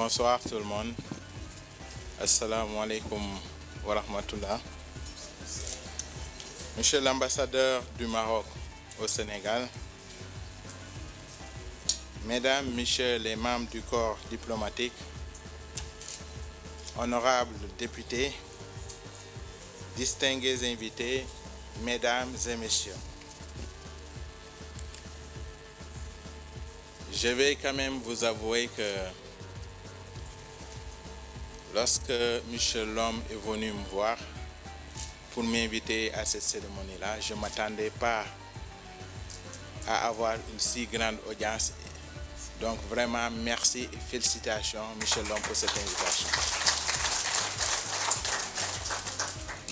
Bonsoir tout le monde. Assalamu alaikum wa rahmatullah. Monsieur l'ambassadeur du Maroc au Sénégal, Mesdames, Messieurs les membres du corps diplomatique, honorables députés, distingués invités, Mesdames et Messieurs, je vais quand même vous avouer que lorsque Michel Lhomme est venu me voir pour m'inviter à cette cérémonie-là, je ne m'attendais pas à avoir une si grande audience. Donc vraiment, merci et félicitations, Michel Lhomme, pour cette invitation.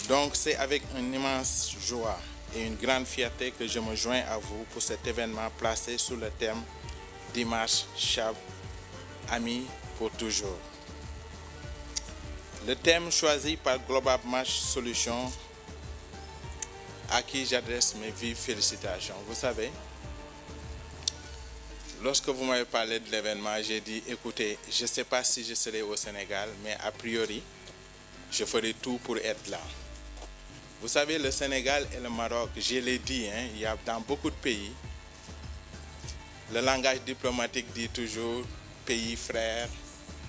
Donc c'est avec une immense joie et une grande fierté que je me joins à vous pour cet événement placé sous le thème Dimanche Chab, amis pour toujours. Le thème choisi par Global Match Solutions, à qui j'adresse mes vives félicitations. Vous savez, lorsque vous m'avez parlé de l'événement, j'ai dit, écoutez, je ne sais pas si je serai au Sénégal, mais a priori, je ferai tout pour être là. Vous savez, le Sénégal et le Maroc, je l'ai dit, il y a dans beaucoup de pays, le langage diplomatique dit toujours pays frère,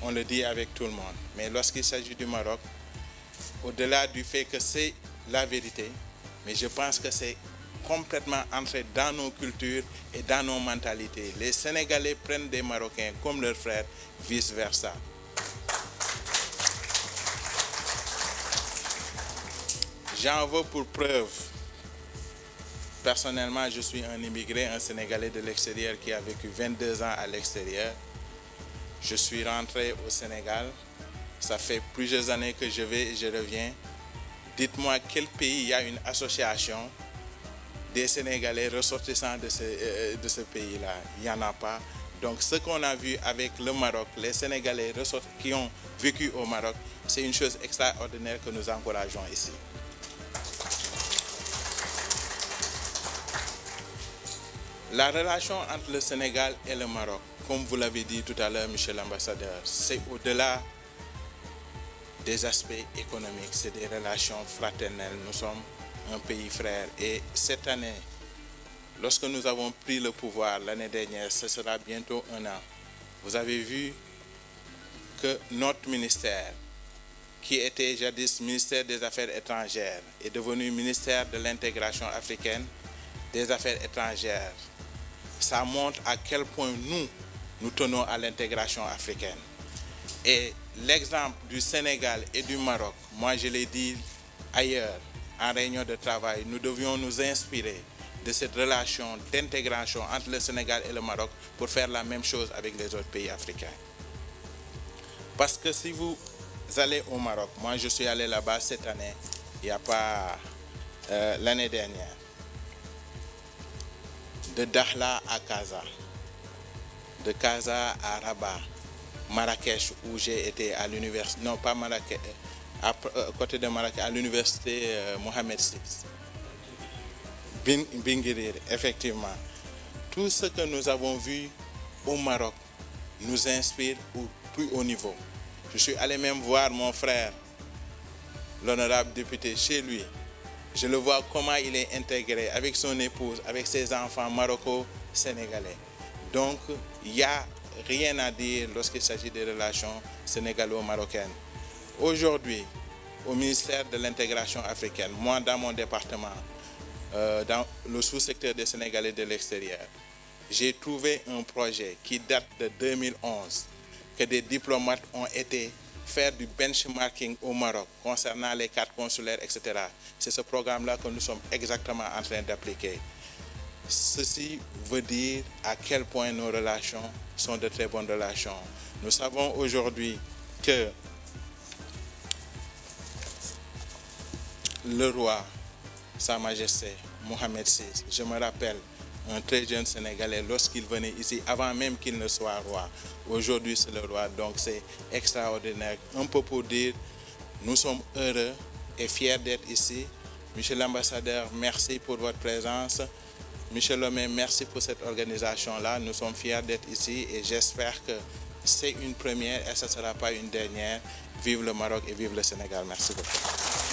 on le dit avec tout le monde. Mais lorsqu'il s'agit du Maroc, au-delà du fait que c'est la vérité, mais je pense que c'est complètement entré dans nos cultures et dans nos mentalités. Les Sénégalais prennent des Marocains comme leurs frères, vice-versa. J'en veux pour preuve. Personnellement, je suis un immigré, un Sénégalais de l'extérieur qui a vécu 22 ans à l'extérieur. Je suis rentré au Sénégal. Ça fait plusieurs années que je vais et je reviens. Dites-moi quel pays il y a une association des Sénégalais ressortissants de ce pays-là. Il n'y en a pas. Donc ce qu'on a vu avec le Maroc, les Sénégalais qui ont vécu au Maroc, c'est une chose extraordinaire que nous encourageons ici. La relation entre le Sénégal et le Maroc, comme vous l'avez dit tout à l'heure, monsieur l'ambassadeur, c'est au-delà des aspects économiques, c'est des relations fraternelles. Nous sommes un pays frère. Et cette année, lorsque nous avons pris le pouvoir l'année dernière, ce sera bientôt un an, vous avez vu que notre ministère, qui était jadis ministère des Affaires étrangères, est devenu ministère de l'intégration africaine, des Affaires étrangères. Ça montre à quel point nous tenons à l'intégration africaine. Et l'exemple du Sénégal et du Maroc, moi je l'ai dit ailleurs, en réunion de travail, nous devions nous inspirer de cette relation d'intégration entre le Sénégal et le Maroc pour faire la même chose avec les autres pays africains. Parce que si vous allez au Maroc, moi je suis allé là-bas cette année, il n'y a pas l'année dernière, de Dakhla à Casa, de Casa à Rabat, Marrakech, où j'ai été à l'université, non pas Marrakech, à côté de Marrakech, à l'université Mohamed VI. Binguirir, effectivement. Tout ce que nous avons vu au Maroc nous inspire au plus haut niveau. Je suis allé même voir mon frère, l'honorable député, chez lui. Je le vois comment il est intégré avec son épouse, avec ses enfants maroco-sénégalais. Donc, il n'y a rien à dire lorsqu'il s'agit des relations sénégalo-marocaines. Aujourd'hui, au ministère de l'intégration africaine, moi dans mon département, dans le sous-secteur des Sénégalais de l'extérieur, j'ai trouvé un projet qui date de 2011, que des diplomates ont été faire du benchmarking au Maroc concernant les cartes consulaires, etc. C'est ce programme-là que nous sommes exactement en train d'appliquer. Ceci veut dire à quel point nos relations sont de très bonnes relations. Nous savons aujourd'hui que le roi, Sa Majesté Mohamed VI, je me rappelle, un très jeune Sénégalais, lorsqu'il venait ici, avant même qu'il ne soit roi. Aujourd'hui, c'est le roi, donc c'est extraordinaire. Un peu pour dire, nous sommes heureux et fiers d'être ici. Monsieur l'ambassadeur, merci pour votre présence. Michel Lhomme, merci pour cette organisation-là. Nous sommes fiers d'être ici et j'espère que c'est une première et ce ne sera pas une dernière. Vive le Maroc et vive le Sénégal. Merci beaucoup.